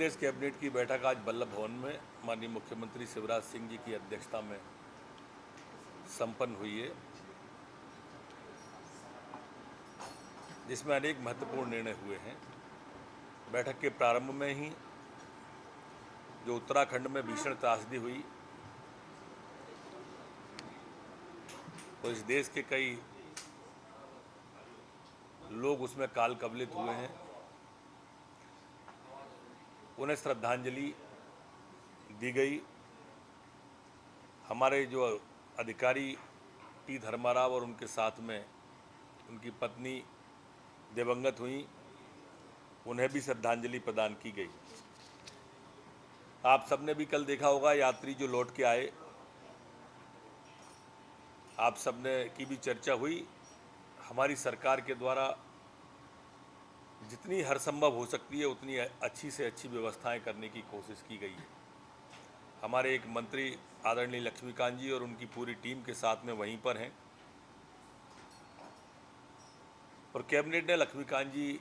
प्रदेश cabinet की बैठक आज बल्लभ भवन में माननीय मुख्यमंत्री शिवराज सिंह जी की अध्यक्षता में संपन्न हुई है, जिसमें अनेक महत्वपूर्ण निर्णय हुए हैं। बैठक के प्रारंभ में ही जो उत्तराखंड में भीषण त्रासदी हुई, तो इस देश के कई लोग उसमें काल कवलित हुए हैं, उन्हें श्रद्धांजलि दी गई। हमारे जो अधिकारी टी धर्माराव और उनके साथ में उनकी पत्नी दिवंगत हुई, उन्हें भी श्रद्धांजलि प्रदान की गई। आप सबने भी कल देखा होगा, यात्री जो लौट के आए, आप सबने की भी चर्चा हुई। हमारी सरकार के द्वारा जितनी हर संभव हो सकती है उतनी अच्छी से अच्छी व्यवस्थाएं करने की कोशिश की गई है। हमारे एक मंत्री आदरणीय लक्ष्मीकांत जी और उनकी पूरी टीम के साथ में वहीं पर हैं, और कैबिनेट ने लक्ष्मीकांत जी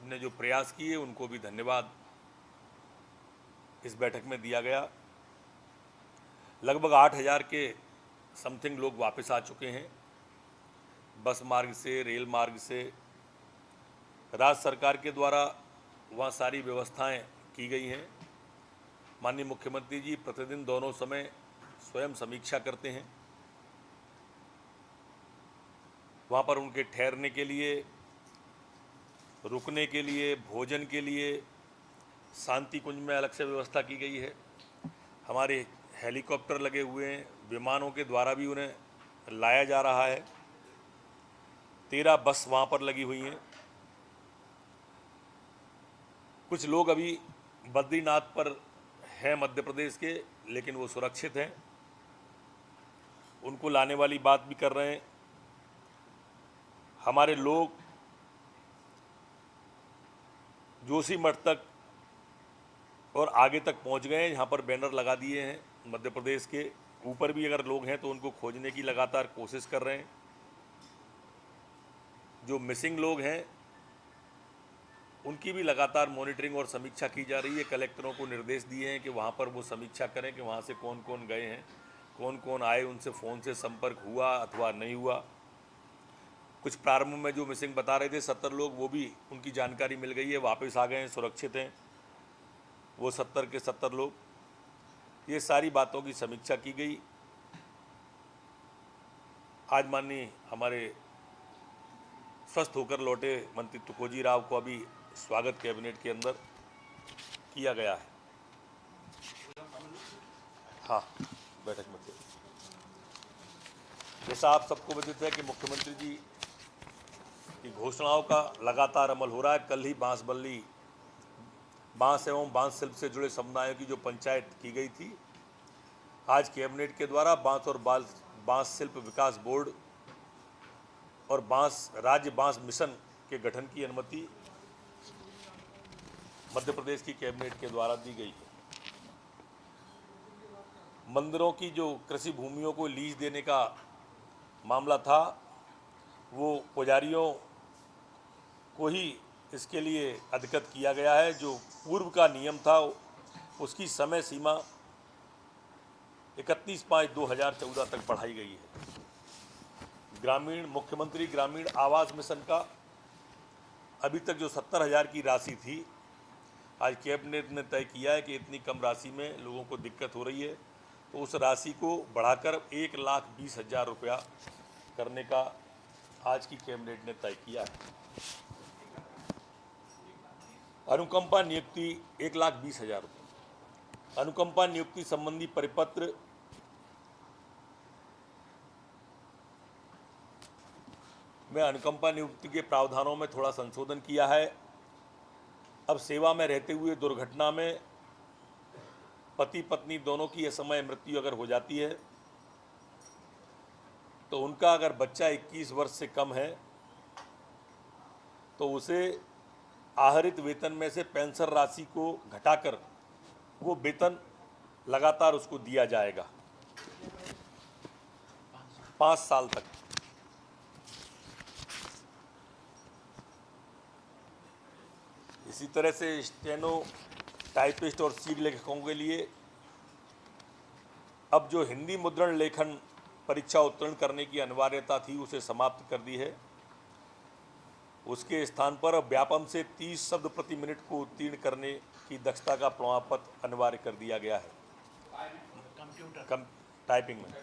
ने जो प्रयास किए उनको भी धन्यवाद इस बैठक में दिया गया। लगभग 8,000 के समथिंग लोग वापस आ चुके हैं, बस मार्ग से, रेल मार्ग से। राज्य सरकार के द्वारा वहाँ सारी व्यवस्थाएं की गई हैं। माननीय मुख्यमंत्री जी प्रतिदिन दोनों समय स्वयं समीक्षा करते हैं। वहाँ पर उनके ठहरने के लिए, रुकने के लिए, भोजन के लिए शांति कुंज में अलग से व्यवस्था की गई है। हमारे हेलीकॉप्टर लगे हुए हैं, विमानों के द्वारा भी उन्हें लाया जा रहा है। 13 बस वहाँ पर लगी हुई हैं। कुछ लोग अभी बद्रीनाथ पर हैं मध्य प्रदेश के, लेकिन वो सुरक्षित हैं, उनको लाने वाली बात भी कर रहे हैं। हमारे लोग जोशीमठ तक और आगे तक पहुंच गए हैं। यहाँ पर बैनर लगा दिए हैं। मध्य प्रदेश के ऊपर भी अगर लोग हैं तो उनको खोजने की लगातार कोशिश कर रहे हैं। जो मिसिंग लोग हैं उनकी भी लगातार मॉनिटरिंग और समीक्षा की जा रही है। कलेक्टरों को निर्देश दिए हैं कि वहाँ पर वो समीक्षा करें कि वहाँ से कौन कौन गए हैं, कौन कौन आए, उनसे फ़ोन से संपर्क हुआ अथवा नहीं हुआ। कुछ प्रारंभ में जो मिसिंग बता रहे थे 70 लोग, वो भी उनकी जानकारी मिल गई है, वापस आ गए हैं, सुरक्षित हैं वो 70 के 70 लोग। ये सारी बातों की समीक्षा की गई। आज माननीय हमारे स्वस्थ होकर लौटे मंत्री तुकोजी राव को अभी स्वागत कैबिनेट के अंदर किया गया है। हाँ, बैठक में थे। जैसा आप सबको विदित है कि मुख्यमंत्री जी की घोषणाओं का लगातार अमल हो रहा है। कल ही बांसबल्ली, बांस एवं बांस शिल्प से जुड़े समुदायों की जो पंचायत की गई थी, आज कैबिनेट के द्वारा बांस और बांस शिल्प विकास बोर्ड और राज्य बांस मिशन के गठन की अनुमति मध्य प्रदेश की कैबिनेट के द्वारा दी गई है। मंदिरों की जो कृषि भूमियों को लीज देने का मामला था, वो पुजारियों को ही इसके लिए अधिकृत किया गया है। जो पूर्व का नियम था उसकी समय सीमा 31/5/2014 तक बढ़ाई गई है। मुख्यमंत्री ग्रामीण आवास मिशन का अभी तक जो 70,000 की राशि थी, आज कैबिनेट ने तय किया है कि इतनी कम राशि में लोगों को दिक्कत हो रही है, तो उस राशि को बढ़ाकर 1,20,000 रुपया करने का आज की कैबिनेट ने तय किया है। अनुकंपा नियुक्ति 1,20,000 रुपये। अनुकंपा नियुक्ति संबंधी परिपत्र में अनुकंपा नियुक्ति के प्रावधानों में थोड़ा संशोधन किया है। अब सेवा में रहते हुए दुर्घटना में पति पत्नी दोनों की असमय मृत्यु अगर हो जाती है तो उनका अगर बच्चा 21 वर्ष से कम है तो उसे आहरित वेतन में से पेंशन राशि को घटाकर वो वेतन लगातार उसको दिया जाएगा 5 साल तक। इसी तरह से स्टेनो टाइपिस्ट और शीघ्र लेखकों के लिए अब जो हिंदी मुद्रण लेखन परीक्षा उत्तीर्ण करने की अनिवार्यता थी उसे समाप्त कर दी है। उसके स्थान पर अब व्यापम से 30 शब्द प्रति मिनट को उत्तीर्ण करने की दक्षता का प्रमाण पत्र अनिवार्य कर दिया गया है टाइपिंग में।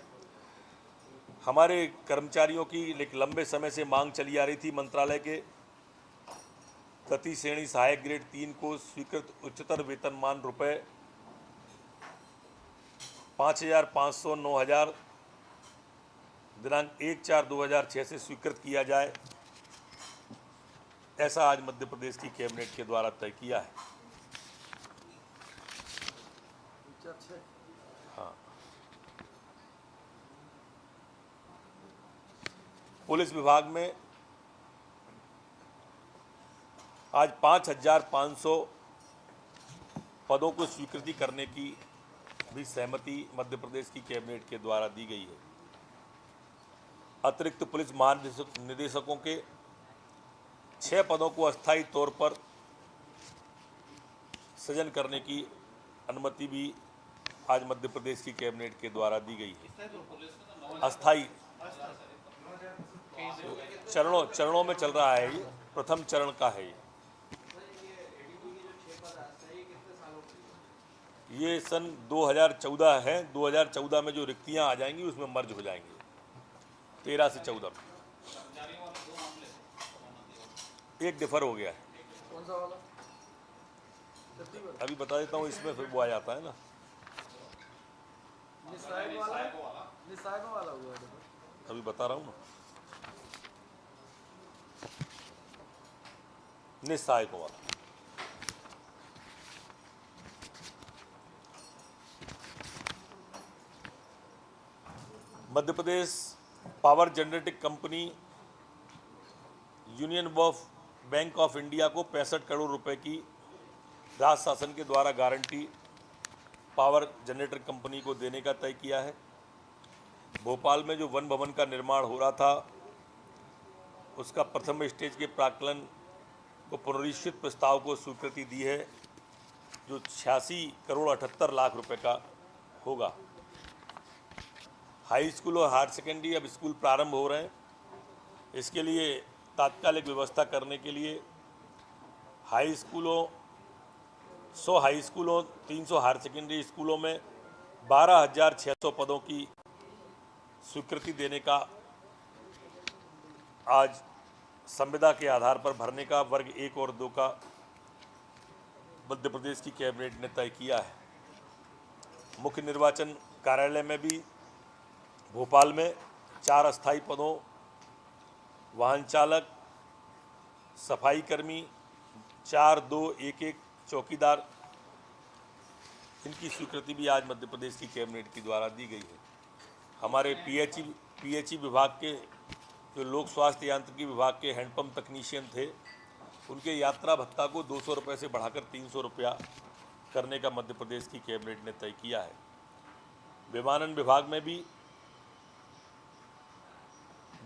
हमारे कर्मचारियों की एक लंबे समय से मांग चली आ रही थी, मंत्रालय के तृतीय श्रेणी सहायक ग्रेड 3 को स्वीकृत उच्चतर वेतनमान रुपये 5,500 9,000 दिनांक 1/4/2006 से स्वीकृत किया जाए, ऐसा आज मध्य प्रदेश की कैबिनेट के द्वारा तय किया है। हाँ, पुलिस विभाग में आज 5,500 पदों को स्वीकृति करने की भी सहमति मध्य प्रदेश की कैबिनेट के द्वारा दी गई है। अतिरिक्त पुलिस महानिदेशकों के 6 पदों को अस्थायी तौर पर सृजन करने की अनुमति भी आज मध्य प्रदेश की कैबिनेट के द्वारा दी गई है। अस्थायी चरणों में चल रहा है, ये प्रथम चरण का है। ये सन 2014 है, 2014 में जो रिक्तियां आ जाएंगी उसमें मर्ज हो जाएंगे, 13 से 14 में। एक डिफर हो गया है, कौन सा वाला? अभी बता देता हूँ, इसमें फिर वो आ जाता है ना, निसायब वाला हुआ है, अभी बता रहा हूँ ना, निस्सहायकों वाला। Madhya Pradesh power generating company union bank of India को 65 करोड़ रुपए की राज्य शासन के द्वारा गारंटी पावर जनरेटर कंपनी को देने का तय किया है। भोपाल में जो वन भवन का निर्माण हो रहा था उसका प्रथम स्टेज के प्राक्कलन को पुनरीक्षित प्रस्ताव को स्वीकृति दी है, जो 86 करोड़ 78 लाख रुपए का होगा। हाई स्कूल और हायर सेकेंडरी अब स्कूल प्रारंभ हो रहे हैं, इसके लिए तात्कालिक व्यवस्था करने के लिए 100 हाई स्कूलों 300 हायर सेकेंडरी स्कूलों में 12,600 पदों की स्वीकृति देने का आज संविदा के आधार पर भरने का वर्ग 1 और 2 का मध्य प्रदेश की कैबिनेट ने तय किया है। मुख्य निर्वाचन कार्यालय में भी भोपाल में 4 अस्थायी पदों वाहन चालक, सफाई कर्मी, 4-2-1-1 चौकीदार, इनकी स्वीकृति भी आज मध्य प्रदेश की कैबिनेट के द्वारा दी गई है। हमारे पीएचई विभाग के जो लोक स्वास्थ्य यांत्रिकी विभाग के हैंडपंप तकनीशियन थे, उनके यात्रा भत्ता को 200 रुपये से बढ़ाकर 300 रुपया करने का मध्य प्रदेश की कैबिनेट ने तय किया है। विमानन विभाग में भी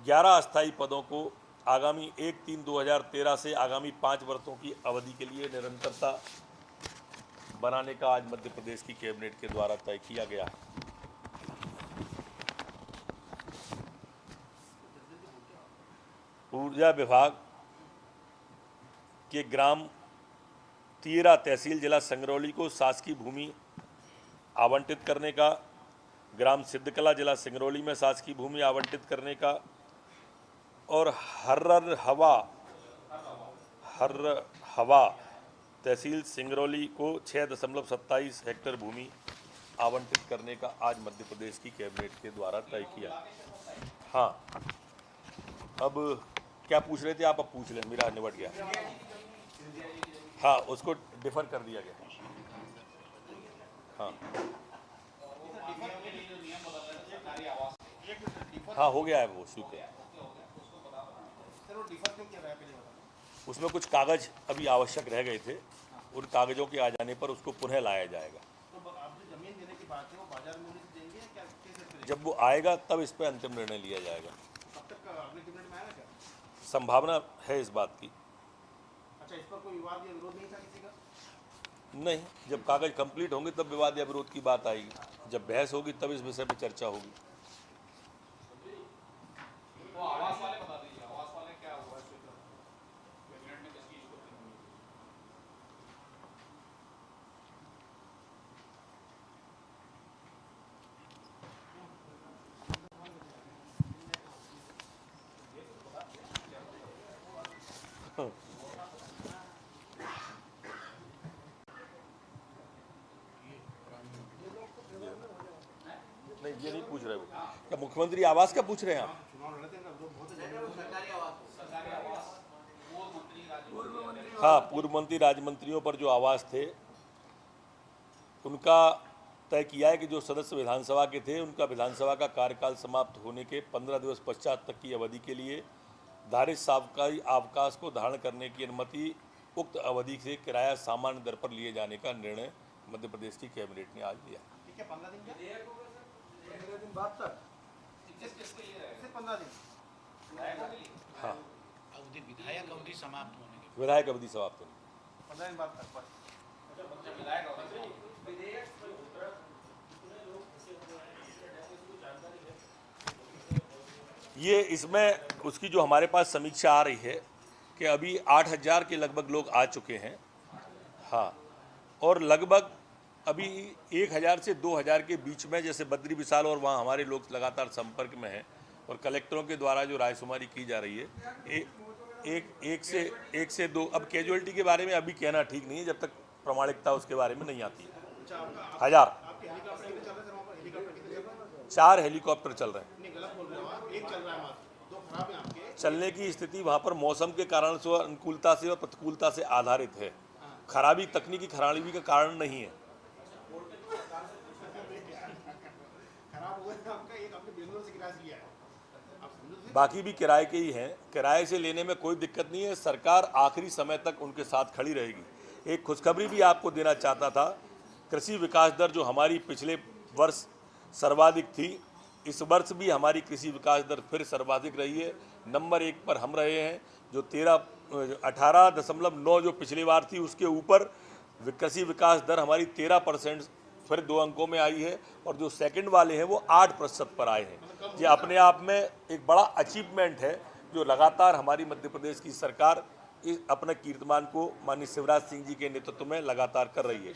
11 अस्थायी पदों को आगामी 1/3/2013 से आगामी 5 वर्षों की अवधि के लिए निरंतरता बनाने का आज मध्य प्रदेश की कैबिनेट के द्वारा तय किया गया है। ऊर्जा विभाग के ग्राम तियरा तहसील जिला सिंगरौली को शासकीय भूमि आवंटित करने का, ग्राम सिद्धकला जिला सिंगरौली में शासकीय भूमि आवंटित करने का और हर्र हवा तहसील सिंगरौली को 6.27 हेक्टेयर भूमि आवंटित करने का आज मध्य प्रदेश की कैबिनेट के द्वारा तय किया। हाँ, अब क्या पूछ रहे थे आप? अब पूछ लें, मेरा निपट गया। हाँ, उसको डिफर कर दिया गया। हाँ हाँ, हो गया है वो स्वीकृत। उसमें कुछ कागज अभी आवश्यक रह गए थे, उन कागजों के आ जाने पर उसको पुनः लाया जाएगा। तो आप जो जमीन देने की बात है वो बाजार मूल्य से देंगे या क्या, कैसे? जब वो आएगा तब इस पर अंतिम निर्णय लिया जाएगा। अब तक अगले कैबिनेट में आएगा क्या? संभावना है इस बात की। अच्छा, इस पर कोई विवाद या विरोध नहीं था किसी का? नहीं, जब कागज कंप्लीट होंगे तब विवाद या विरोध की बात आएगी। जब बहस होगी तब इस विषय पर चर्चा होगी। तो आवास वाले बता दीजिए, आवास वाले क्या हुआ इस क्षेत्र में? कैबिनेट में किसकी निष्पत्ति हुई? नहीं, ये नहीं पूछ रहे वो। क्या मुख्यमंत्री आवास का पूछ रहे हैं आप? चुनाव लड़ते हैं ना, जो बहुत सरकारी आवास पूर्व मंत्री राज्य हाँ, पूर्व मंत्री राज्य मंत्रियों पर जो आवास थे उनका तय किया है कि जो सदस्य विधानसभा के थे उनका विधानसभा का कार्यकाल समाप्त होने के 15 दिवस पश्चात तक की अवधि के लिए धारित सावकारी अवकाश को धारण करने की अनुमति उक्त अवधि से किराया सामान्य दर पर लिए जाने का निर्णय मध्य प्रदेश की कैबिनेट ने आज लिया। ठीक है, 15 दिन क्या? 15 दिन बाद तक किसके लिए रहेगा? सिर्फ 15 दिन। हाँ, अवधि विधायक अवधि समाप्त होने के विधायक अवधि समाप्त होने। 15 दिन बाद तक बस। विधायक ये इसमें उसकी जो हमारे पास समीक्षा आ रही है कि अभी 8,000 के लगभग लोग आ चुके हैं। हाँ, और लगभग अभी 1,000 से 2,000 के बीच में जैसे बद्री विशाल और वहाँ हमारे लोग लगातार संपर्क में हैं और कलेक्टरों के द्वारा जो रायशुमारी की जा रही है एक से दो। अब कैजुअलिटी के बारे में अभी कहना ठीक नहीं है जब तक प्रमाणिकता उसके बारे में नहीं आती है। 1,000 आपके हेलीकॉप्टर कितने चल रहे थे वहाँ पर? हेलीकॉप्टर कितने चल रहे हैं? 4 हेलीकॉप्टर चल रहे हैं। नहीं, गलत बोल रहे हो आप। एक चल रहा है मात्र, दो खराब है आपके। चलने की स्थिति वहाँ पर मौसम के कारण से अनुकूलता से और प्रतिकूलता से आधारित है। खराबी तकनीकी खराबी का कारण नहीं है। खराब हुआ है आपका, एक आपने बेंगलोर से किराया लिया है। आप समझो तो। बाकी भी किराए के ही हैं। किराए से लेने में कोई दिक्कत नहीं है। सरकार आखिरी समय तक उनके साथ खड़ी रहेगी। एक खुशखबरी भी आपको देना चाहता था। कृषि विकास दर जो हमारी पिछले वर्ष सर्वाधिक थी, इस वर्ष भी हमारी कृषि विकास दर फिर सर्वाधिक रही है। नंबर 1 पर हम रहे हैं। जो 18.9 जो पिछली बार थी उसके ऊपर कृषि विकास दर हमारी 13% फिर 2 अंकों में आई है और जो सेकंड वाले हैं वो 8% पर आए हैं। ये अपने आप में एक बड़ा अचीवमेंट है जो लगातार हमारी मध्य प्रदेश की सरकार अपने कीर्तिमान को माननीय शिवराज सिंह जी के नेतृत्व में लगातार कर रही है।